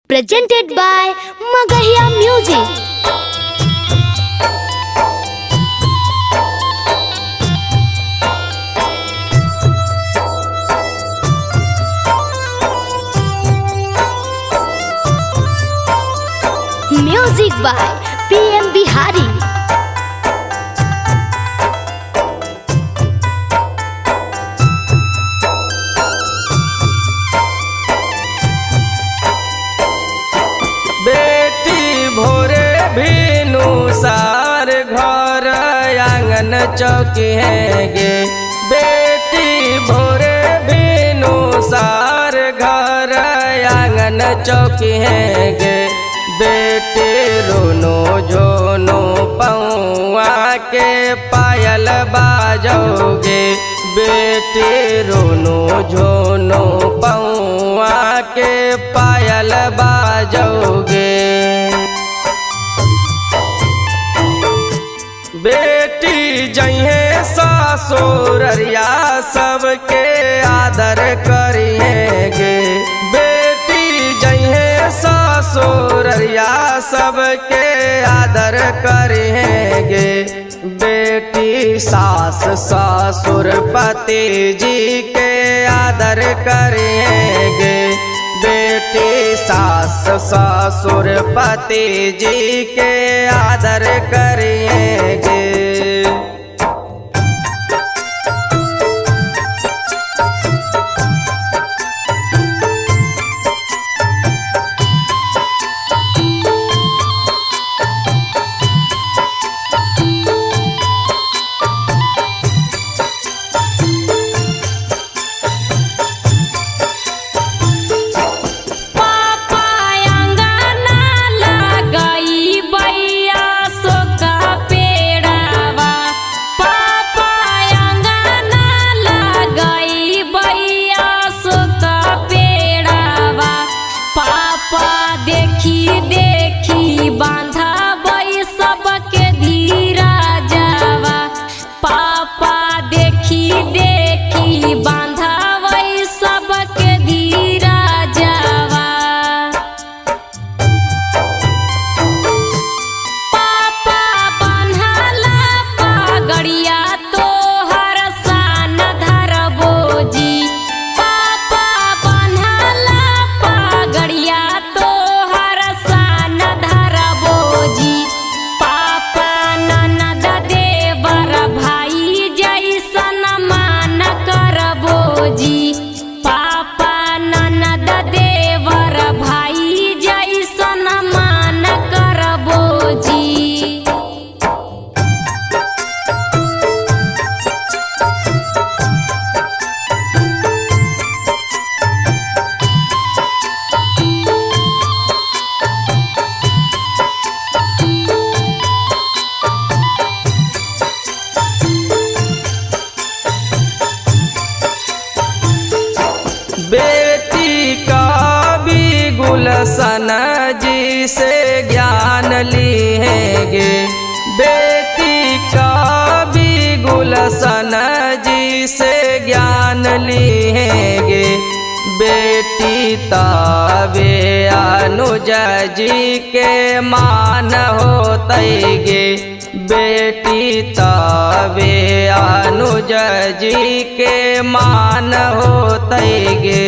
Presented by Magahiya Music. Music by PM Bihari. बेटी भोरे भीनु सार घर आंगन चौकी है गे। बेटी भोरे भीनु सार घर आंगन चौकी है गे। बेटी रोनो झोनो पौआ के पायल बाजोगे। बेटी रोनो झोनो पौआ के पायल बाजोगे। बेटी जइहे ससुररिया सबके आदर करिएगे। बेटी जइहे ससुररिया सबके आदर करिएगे। बेटी सास ससुर पति जी के आदर करिएगे। बेटी सास ससुर पति जी के आदर करिएगे। बेटी का भी गुलशन जी से ज्ञान लिएगे। बेटी का भी गुलशन जी से ज्ञान लिएगे। बेटी तबे अनुज जी के मान होतैगे। बेटी तबे अनुज जी के मान होतैगे।